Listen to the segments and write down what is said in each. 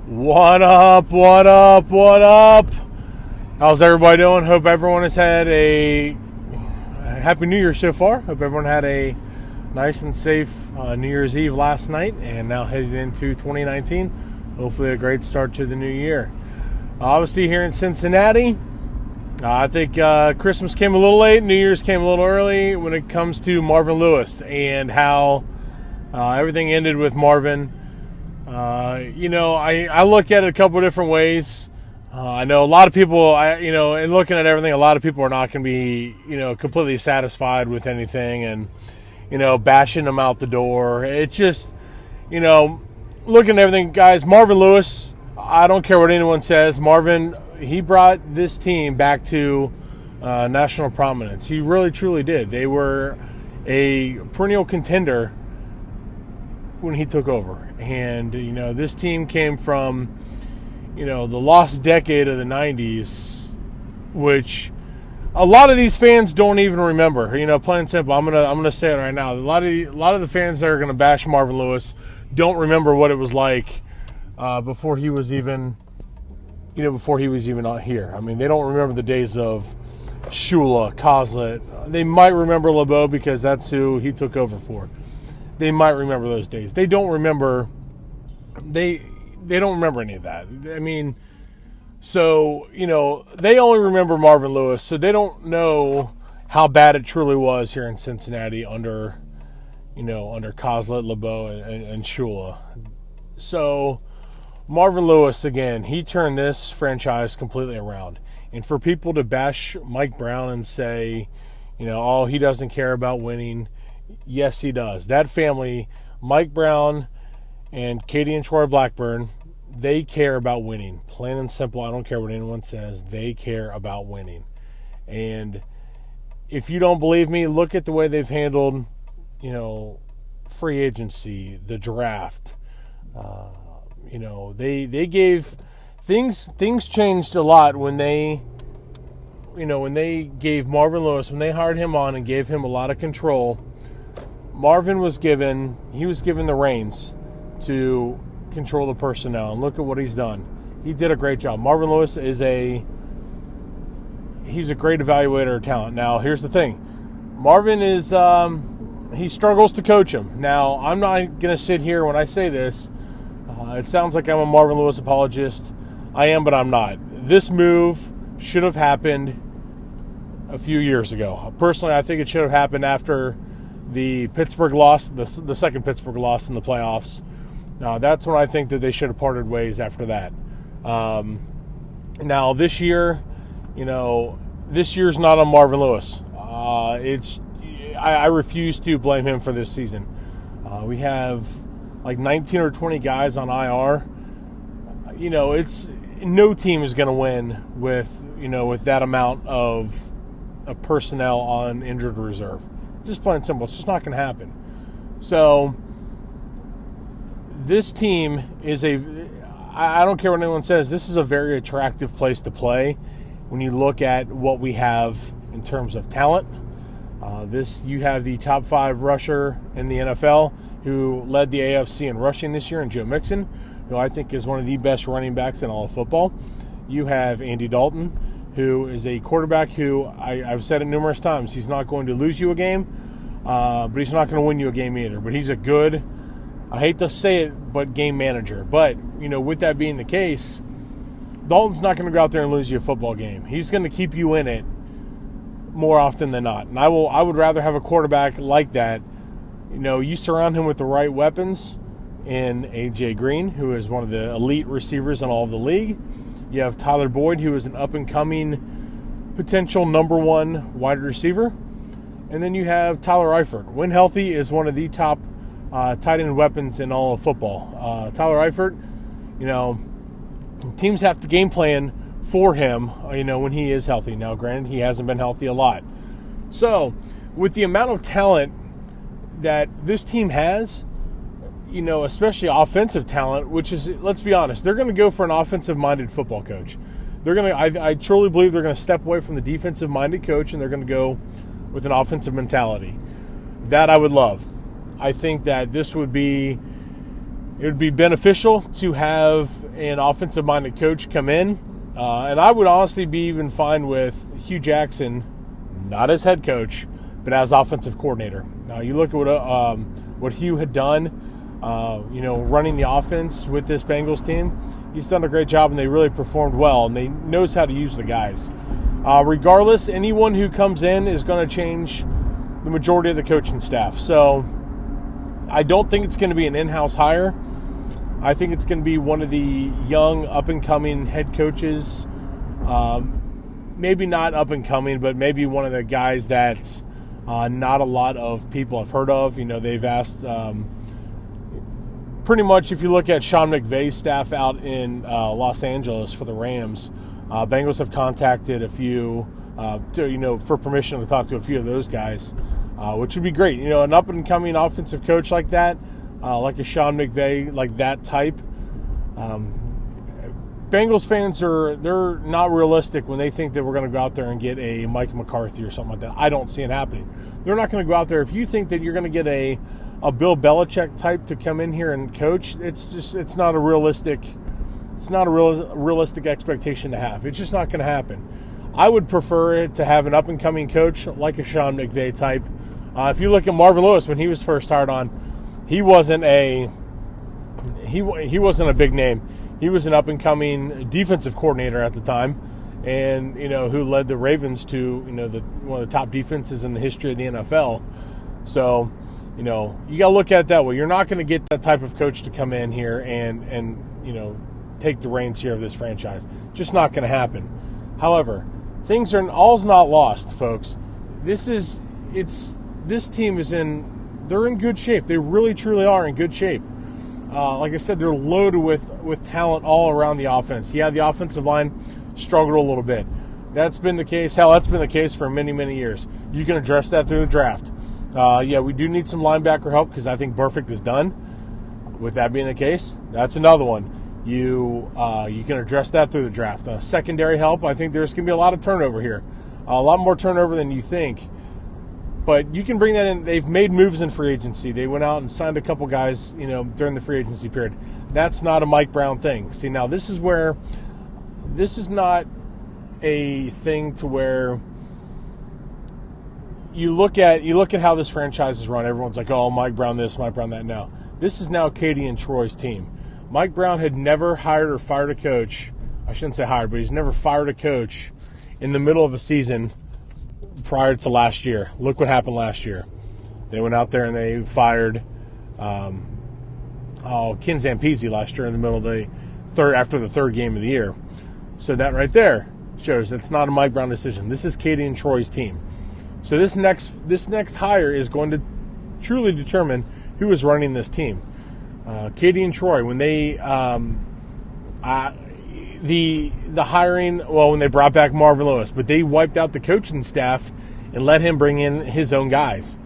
What up, what up, what up? How's everybody doing? Hope everyone has had a happy New Year so far. Hope everyone had a nice and safe New Year's Eve last night and now headed into 2019. Hopefully a great start to the new year. Obviously here in Cincinnati, I think Christmas came a little late, New Year's came a little early when it comes to Marvin Lewis and how everything ended with Marvin. I look at it a couple of different ways. I know a lot of people, in looking at everything, a lot of people are not going to be, completely satisfied with anything and, bashing them out the door. It's just, looking at everything, guys, Marvin Lewis, I don't care what anyone says. Marvin, he brought this team back to national prominence. He really, truly did. They were a perennial contender when he took over. And, this team came from, the lost decade of the 90s, which a lot of these fans don't even remember. Plain and simple. I'm gonna say it right now. A lot of the fans that are gonna bash Marvin Lewis don't remember what it was like before he was even out here. I mean, they don't remember the days of Shula, Kozlet. They might remember LeBeau because that's who he took over for. They might remember those days. They don't remember. They don't remember any of that. I mean, so they only remember Marvin Lewis, so they don't know how bad it truly was here in Cincinnati under Kozlet, LeBeau, and Shula. So Marvin Lewis, again, he turned this franchise completely around. And for people to bash Mike Brown and say, oh, he doesn't care about winning. Yes, he does. That family, Mike Brown and Katie and Troy Blackburn, they care about winning. Plain and simple. I don't care what anyone says. They care about winning. And if you don't believe me, look at the way they've handled, free agency, the draft. They gave things changed a lot when they gave Marvin Lewis, when they hired him on and gave him a lot of control. Marvin was given the reins to control the personnel, and look at what he's done. He did a great job. Marvin Lewis he's a great evaluator of talent. Now, here's the thing. Marvin is, he struggles to coach him. Now, I'm not going to sit here when I say this. It sounds like I'm a Marvin Lewis apologist. I am, but I'm not. This move should have happened a few years ago. Personally, I think it should have happened after the Pittsburgh loss, the second Pittsburgh loss in the playoffs. That's when I think that they should have parted ways after that. Now, this year, this year's not on Marvin Lewis. I refuse to blame him for this season. We have like 19 or 20 guys on IR. It's no team is going to win with that amount of personnel on injured reserve. Just plain simple. It's just not going to happen. So this team is I don't care what anyone says, this is a very attractive place to play when you look at what we have in terms of talent. You have the top 5 rusher in the NFL who led the AFC in rushing this year, and Joe Mixon, who I think is one of the best running backs in all of football. You have Andy Dalton, who is a quarterback who, I've said it numerous times, he's not going to lose you a game, but he's not going to win you a game either. But he's a good, I hate to say it, but game manager. But, with that being the case, Dalton's not going to go out there and lose you a football game. He's going to keep you in it more often than not. And I would rather have a quarterback like that. You surround him with the right weapons in A.J. Green, who is one of the elite receivers in all of the league. You have Tyler Boyd, who is an up-and-coming potential number 1 wide receiver. And then you have Tyler Eifert. When healthy, is one of the top tight end weapons in all of football. Tyler Eifert, teams have to game plan for him, when he is healthy. Now, granted, he hasn't been healthy a lot. So, with the amount of talent that this team has, especially offensive talent, which is, let's be honest, they're going to go for an offensive-minded football coach. I truly believe they're going to step away from the defensive-minded coach and they're going to go with an offensive mentality. That I would love. I think that this would be it would be beneficial to have an offensive-minded coach come in. And I would honestly be even fine with Hugh Jackson, not as head coach, but as offensive coordinator. Now, you look at what Hugh had done, running the offense with this Bengals team. He's done a great job, and they really performed well, and they knows how to use the guys. Regardless, anyone who comes in is going to change the majority of the coaching staff. So I don't think it's going to be an in-house hire. I think it's going to be one of the young, up-and-coming head coaches. Maybe not up-and-coming, but maybe one of the guys that not a lot of people have heard of. They've asked pretty much, if you look at Sean McVay's staff out in Los Angeles for the Rams, Bengals have contacted a few for permission to talk to a few of those guys, which would be great. An up-and-coming offensive coach like that, like a Sean McVay, like that type. Bengals fans they're not realistic when they think that we're going to go out there and get a Mike McCarthy or something like that. I don't see it happening. They're not going to go out there. If you think that you're going to get a Bill Belichick type to come in here and coach, it's not a realistic expectation to have. It's just not going to happen. I would prefer it to have an up-and-coming coach like a Sean McVay type. If you look at Marvin Lewis when he was first hired on, he wasn't a big name. He was an up-and-coming defensive coordinator at the time, and who led the Ravens to one of the top defenses in the history of the NFL. So you got to look at it that way. You're not going to get that type of coach to come in here and take the reins here of this franchise. Just not going to happen. However, all's not lost, folks. This team they're in good shape. They really, truly are in good shape. Like I said, they're loaded with talent all around the offense. Yeah, the offensive line struggled a little bit. That's been the case. Hell, that's been the case for many, many years. You can address that through the draft. We do need some linebacker help because I think Burfict is done. With that being the case, that's another one. You can address that through the draft. Secondary help, I think there's going to be a lot of turnover here. A lot more turnover than you think. But you can bring that in. They've made moves in free agency. They went out and signed a couple guys, during the free agency period. That's not a Mike Brown thing. See, now this is not a thing to where you look at how this franchise is run. Everyone's like, oh, Mike Brown this, Mike Brown that. No, this is now Katie and Troy's team. Mike Brown had never hired or fired a coach. I shouldn't say hired, but he's never fired a coach in the middle of a season prior to last year. Look what happened last year. They went out there and they fired Ken Zampese last year in the middle of after the third game of the year. So that right there shows that's not a Mike Brown decision. This is Katie and Troy's team. So this next hire is going to truly determine who is running this team. Katie and Troy, when they the hiring, when they brought back Marvin Lewis, but they wiped out the coaching staff and let him bring in his own guys.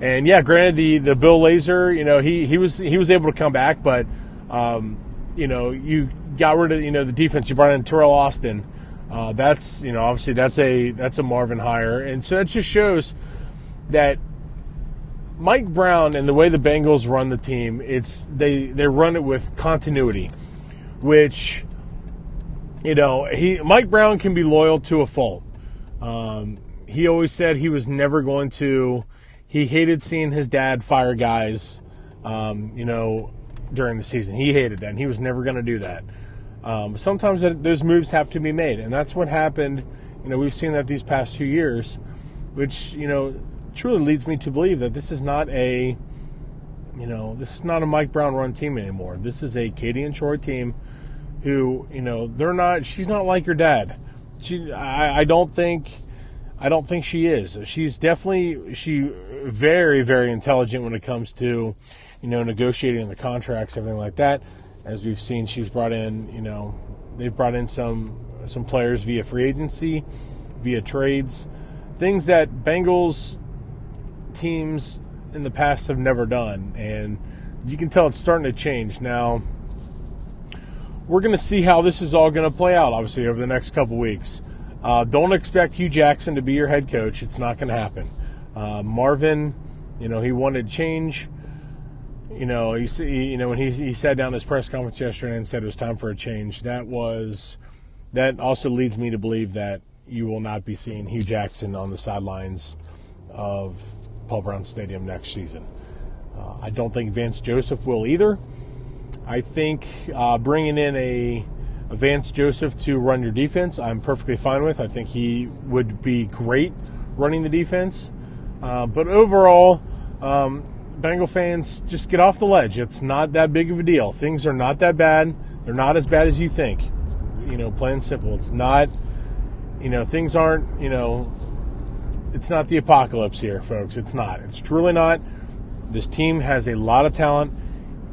And yeah, granted, the Bill Lazor, he was able to come back, but you got rid of the defense. You brought in Terrell Austin. That's obviously that's a Marvin hire, and so that just shows that Mike Brown and the way the Bengals run the team, they run it with continuity, which Mike Brown can be loyal to a fault. He always said he was never going to. He hated seeing his dad fire guys, during the season. He hated that, and he was never going to do that. Sometimes those moves have to be made, and that's what happened. We've seen that these past 2 years, which truly leads me to believe that this is not a Mike Brown run team anymore. This is a Katie and Troy team who, she's not like your dad. I don't think she is. She's very, very intelligent when it comes to, negotiating the contracts, everything like that. As we've seen, she's brought in, they've brought in some players via free agency, via trades, things that Bengals teams in the past have never done. And you can tell it's starting to change. Now, we're going to see how this is all going to play out, obviously, over the next couple weeks. Don't expect Hugh Jackson to be your head coach. It's not going to happen. Marvin, he wanted change. when he sat down his press conference yesterday and said it was time for a change, that also leads me to believe that you will not be seeing Hugh Jackson on the sidelines of Paul Brown Stadium next season. I don't think Vance Joseph will either. I think bringing in a Vance Joseph to run your defense, I'm perfectly fine with. I think he would be great running the defense. But overall, Bengal fans, just get off the ledge. It's not that big of a deal. Things are not that bad. They're not as bad as you think. Plain and simple. It's not, things aren't, it's not the apocalypse here, folks. It's not. It's truly not. This team has a lot of talent,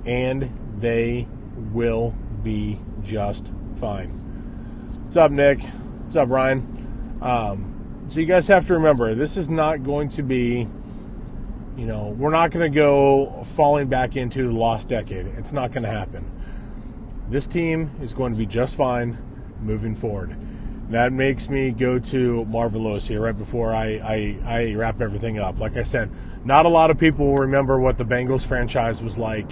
and they will be just fine. What's up, Nick? What's up, Ryan? So you guys have to remember, this is not going to be, we're not going to go falling back into the lost decade. It's not going to happen. This team is going to be just fine moving forward. That makes me go to Marvin Lewis here right before I wrap everything up. Like I said, not a lot of people will remember what the Bengals franchise was like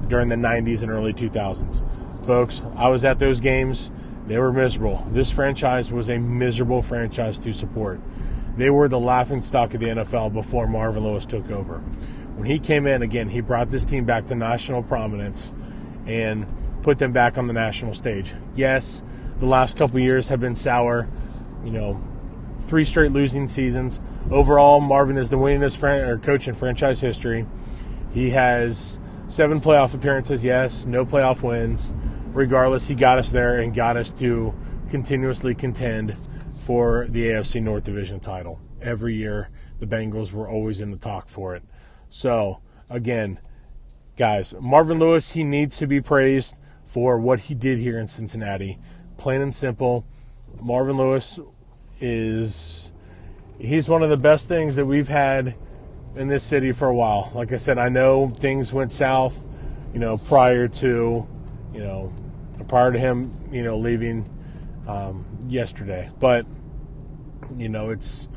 during the 90s and early 2000s. Folks, I was at those games. They were miserable. This franchise was a miserable franchise to support. They were the laughingstock of the NFL before Marvin Lewis took over. When he came in, again, he brought this team back to national prominence and put them back on the national stage. Yes, the last couple of years have been sour. 3 straight losing seasons. Overall, Marvin is the winningest coach in franchise history. He has 7 playoff appearances, yes, no playoff wins. Regardless, he got us there and got us to continuously contend for the AFC North Division title. Every year, the Bengals were always in the talk for it. So, again, guys, Marvin Lewis, he needs to be praised for what he did here in Cincinnati. Plain and simple, Marvin Lewis he's one of the best things that we've had in this city for a while. Like I said, I know things went south, prior to him, leaving yesterday. But, it's,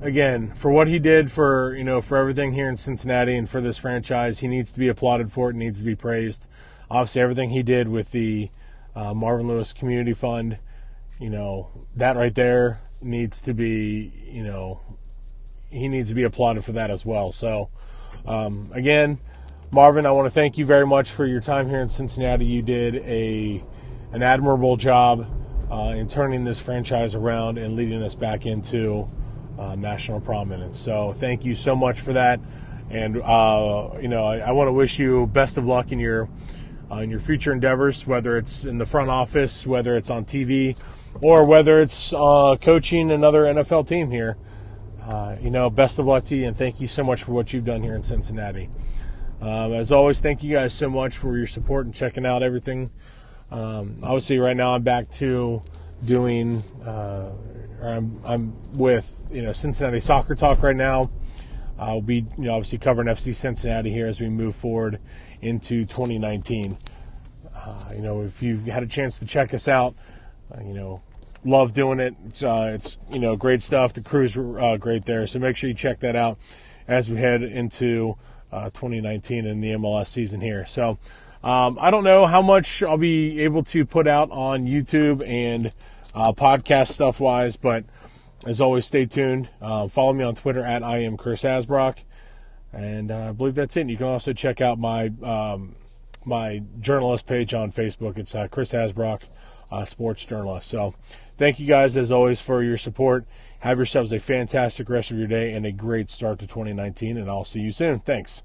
again, for what he did for everything here in Cincinnati and for this franchise, he needs to be applauded for it, needs to be praised. Obviously, everything he did with the Marvin Lewis Community Fund, that right there needs to be, he needs to be applauded for that as well. So, again, Marvin, I want to thank you very much for your time here in Cincinnati. You did an admirable job in turning this franchise around and leading us back into national prominence. So thank you so much for that. And, I want to wish you best of luck in your future endeavors, whether it's in the front office, whether it's on TV, or whether it's coaching another NFL team here. Best of luck to you, and thank you so much for what you've done here in Cincinnati. As always, thank you guys so much for your support and checking out everything. Obviously, right now I'm back to doing, I'm with, Cincinnati Soccer Talk right now. I'll be, obviously covering FC Cincinnati here as we move forward into 2019. If you've had a chance to check us out, love doing it. It's great stuff. The crew's great there. So make sure you check that out as we head into 2019 and the MLS season here. So I don't know how much I'll be able to put out on YouTube and podcast stuff-wise, but as always, stay tuned. Follow me on Twitter at I am Chris Asbrock. And I believe that's it. And you can also check out my my journalist page on Facebook. It's Chris Asbrock, sports journalist. So thank you guys, as always, for your support. Have yourselves a fantastic rest of your day and a great start to 2019, and I'll see you soon. Thanks.